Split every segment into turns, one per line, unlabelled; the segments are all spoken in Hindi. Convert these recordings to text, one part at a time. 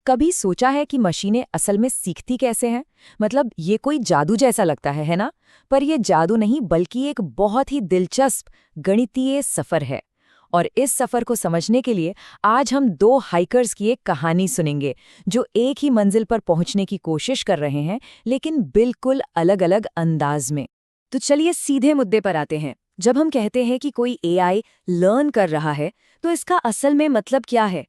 कभी सोचा है कि मशीनें असल में सीखती कैसे हैं? मतलब ये कोई जादू जैसा लगता है ना? पर ये जादू नहीं बल्कि एक बहुत ही दिलचस्प गणितीय सफर है। और इस सफर को समझने के लिए आज हम दो हाइकर्स की एक कहानी सुनेंगे जो एक ही मंजिल पर पहुंचने की कोशिश कर रहे हैं, लेकिन बिल्कुल अलग-अलग अंदाज में। तो चलिए सीधे मुद्दे पर आते हैं। जब हम कहते हैं कि कोई एआई लर्न कर रहा है, तो इसका असल में मतलब क्या है?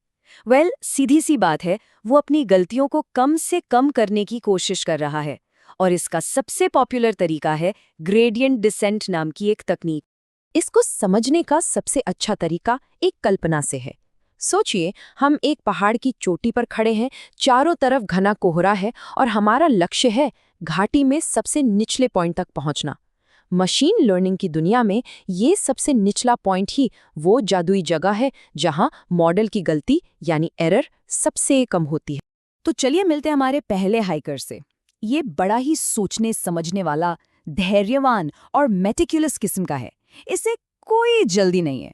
सीधी सी बात है, वो अपनी गलतियों को कम से कम करने की कोशिश कर रहा है। और इसका सबसे पॉपुलर तरीका है ग्रेडियंट डिसेंट नाम की एक तकनीक। इसको समझने का सबसे अच्छा तरीका एक कल्पना से है। सोचिए, हम एक पहाड़ की चोटी पर खड़े हैं, चारों तरफ घना कोहरा है और हमारा लक्ष्य है घाटी में सबसे निचले पॉइंट तक पहुंचना। मशीन लर्निंग की दुनिया में ये सबसे निचला पॉइंट ही वो जादुई जगह है जहां मॉडल की गलती यानी एरर सबसे कम होती है। तो चलिए मिलते हैं हमारे पहले हाइकर से। ये बड़ा ही सोचने समझने वाला, धैर्यवान और मेटिकुलस किस्म का है। इसे कोई जल्दी नहीं है।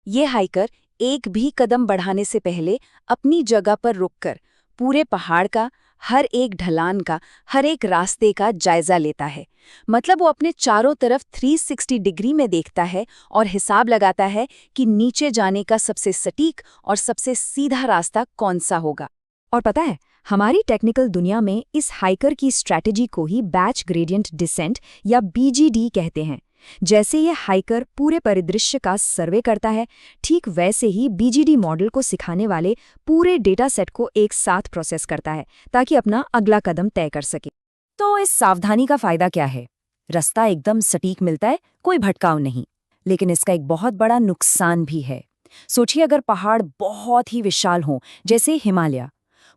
ये हाइकर एक भी कदम बढ़ाने से पहले अपनी जगह पर रुककर पूरे पहाड़ का, हर एक ढलान का, हर एक रास्ते का जायजा लेता है। मतलब वो अपने चारों तरफ 360 डिग्री में देखता है और हिसाब लगाता है कि नीचे जाने का सबसे सटीक और सबसे सीधा रास्ता कौन सा होगा। और पता है, हमारी टेक्निकल दुनिया में इस हाइकर की स्ट्रैटेजी को ही बैच ग्रेडियंट डिसेंट या बीजीडी कहते हैं। जैसे ये हाइकर पूरे परिदृश्य का सर्वे करता है, ठीक वैसे ही बीजीडी मॉडल को सिखाने वाले पूरे डेटा सेट को एक साथ प्रोसेस करता है ताकि अपना अगला कदम तय कर सके। तो इस सावधानी का फायदा क्या है? रास्ता एकदम सटीक मिलता है, कोई भटकाव नहीं। लेकिन इसका एक बहुत बड़ा नुकसान भी है। सोचिए, अगर पहाड़ बहुत ही विशाल हों, जैसे हिमालय,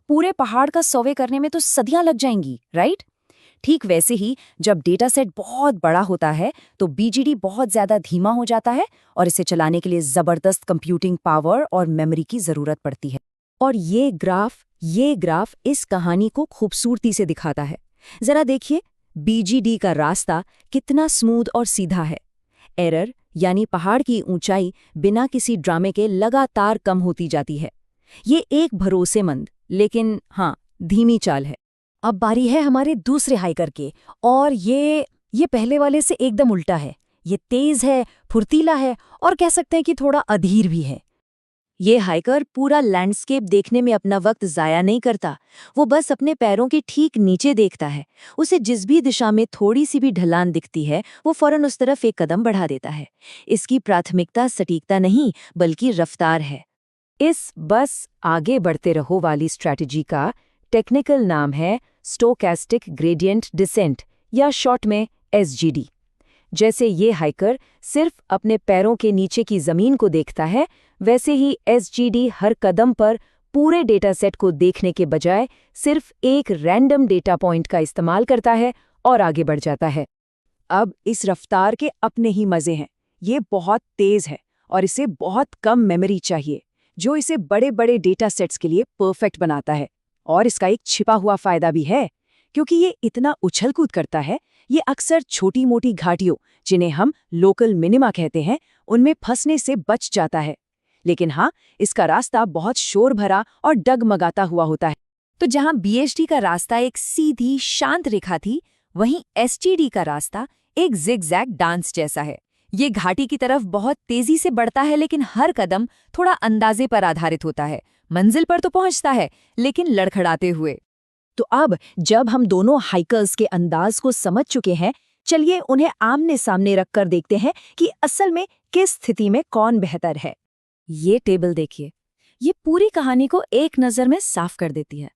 पूरे पहाड़ का सर्वे करने में तो सदियां लग जाएंगी, राइट? ठीक वैसे ही जब डेटा सेट बहुत बड़ा होता है तो बीजीडी बहुत ज्यादा धीमा हो जाता है और इसे चलाने के लिए जबरदस्त कंप्यूटिंग पावर और मेमोरी की जरूरत पड़ती है। और ये ग्राफ इस कहानी को खूबसूरती से दिखाता है। जरा देखिए, बीजीडी का रास्ता कितना स्मूथ और सीधा है। एरर यानी पहाड़ की ऊंचाई बिना किसी ड्रामे के लगातार कम होती जाती है। ये एक भरोसेमंद लेकिन धीमी चाल है। अब बारी है हमारे दूसरे हाइकर के, और ये पहले वाले से एकदम उल्टा है। ये तेज है, फुर्तीला है और कह सकते हैं कि थोड़ा अधीर भी है। ये हाइकर पूरा लैंडस्केप देखने में अपना वक्त जाया नहीं करता। वो बस अपने पैरों के ठीक नीचे देखता है। उसे जिस भी दिशा में थोड़ी सी भी ढलान दिखती है, वो फौरन उस तरफ एक कदम बढ़ा देता है। इसकी प्राथमिकता सटीकता नहीं बल्कि रफ्तार है। इस बस आगे बढ़ते रहो वाली स्ट्रैटेजी का टेक्निकल नाम है स्टोकैस्टिक ग्रेडियंट डिसेंट या शॉर्ट में एसजीडी। जैसे ये हाइकर सिर्फ अपने पैरों के नीचे की जमीन को देखता है, वैसे ही एसजीडी हर कदम पर पूरे डेटा सेट को देखने के बजाय सिर्फ एक रैंडम डेटा पॉइंट का इस्तेमाल करता है और आगे बढ़ जाता है। अब इस रफ्तार के अपने ही मजे हैं। ये बहुत तेज है और इसे बहुत कम मेमोरी चाहिए, जो इसे बड़े बड़े डेटा सेट्स के लिए परफेक्ट बनाता है। और इसका एक छिपा हुआ फायदा भी है, क्योंकि ये इतना उछल कूद करता है, ये अक्सर छोटी मोटी घाटियों, जिन्हें हम लोकल मिनिमा कहते हैं, उनमें फंसने से बच जाता है। लेकिन इसका रास्ता बहुत शोर भरा और डगमगाता हुआ होता है। तो जहां बीएचडी का रास्ता एक सीधी शांत रेखा थी, वहीं एसटीडी का रास्ता एक जिगजैग डांस जैसा है। ये घाटी की तरफ बहुत तेजी से बढ़ता है, लेकिन हर कदम थोड़ा अंदाजे पर आधारित होता है। मंजिल पर तो पहुंचता है, लेकिन लड़खड़ाते हुए। तो अब जब हम दोनों हाइकर्स के अंदाज को समझ चुके हैं, चलिए उन्हें आमने सामने रखकर देखते हैं कि असल में किस स्थिति में कौन बेहतर है। ये टेबल देखिए, ये पूरी कहानी को एक नजर में साफ कर देती है।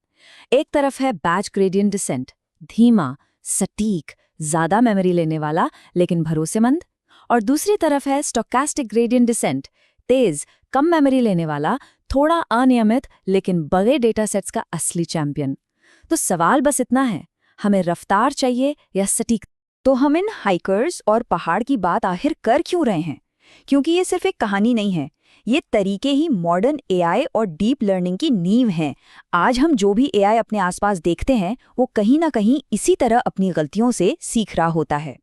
एक तरफ है बैच ग्रेडियंट डिसेंट, धीमा, सटीक, ज्यादा मेमोरी लेने वाला लेकिन भरोसेमंद। और दूसरी तरफ है स्टोकास्टिक ग्रेडियंट डिसेंट, तेज, कम मेमोरी लेने वाला, थोड़ा अनियमित लेकिन बड़े डेटा सेट्स का असली चैंपियन। तो सवाल बस इतना है, हमें रफ्तार चाहिए या सटीक? तो हम इन हाइकर्स और पहाड़ की बात आखिर कर क्यों रहे हैं? क्योंकि ये सिर्फ एक कहानी नहीं है, ये तरीके ही मॉडर्न एआई और डीप लर्निंग की नींव हैं। आज हम जो भी एआई अपने आसपास देखते हैं, वो कहीं ना कहीं इसी तरह अपनी गलतियों से सीख रहा होता है।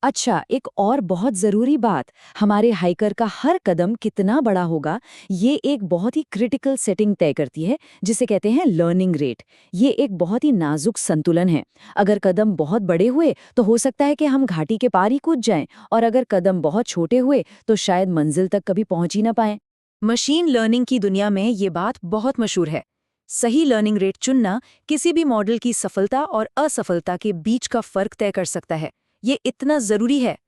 अच्छा, एक और बहुत ज़रूरी बात, हमारे हाइकर का हर कदम कितना बड़ा होगा, ये एक बहुत ही क्रिटिकल सेटिंग तय करती है, जिसे कहते हैं लर्निंग रेट। ये एक बहुत ही नाजुक संतुलन है। अगर कदम बहुत बड़े हुए, तो हो सकता है कि हम घाटी के पार ही कूद जाएं, और अगर कदम बहुत छोटे हुए, तो शायद मंजिल तक कभी पहुंच ही ना पाएं। मशीन लर्निंग की दुनिया में ये बात बहुत मशहूर है। सही लर्निंग रेट चुनना किसी भी मॉडल की सफलता और असफलता के बीच का फर्क तय कर सकता है। ये इतना जरूरी है।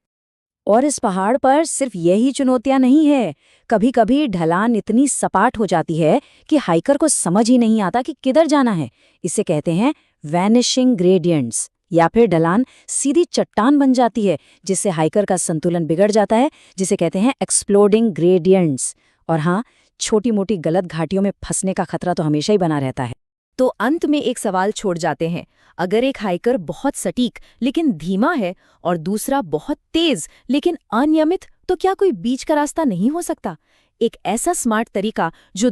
और इस पहाड़ पर सिर्फ यही चुनौतियां नहीं है। कभी कभी ढलान इतनी सपाट हो जाती है कि हाइकर को समझ ही नहीं आता कि किधर जाना है। इसे कहते हैं वैनिशिंग ग्रेडियंट्स। या फिर ढलान सीधी चट्टान बन जाती है, जिससे हाइकर का संतुलन बिगड़ जाता है, जिसे कहते हैं एक्सप्लोडिंग ग्रेडियंट्स। और हाँ, छोटी मोटी गलत घाटियों में फंसने का खतरा तो हमेशा ही बना रहता है। तो अंत में एक सवाल छोड़ जाते हैं। अगर एक हाइकर बहुत सटीक लेकिन धीमा है और दूसरा बहुत तेज लेकिन अनियमित, तो क्या कोई बीच का रास्ता नहीं हो सकता? एक ऐसा स्मार्ट तरीका जो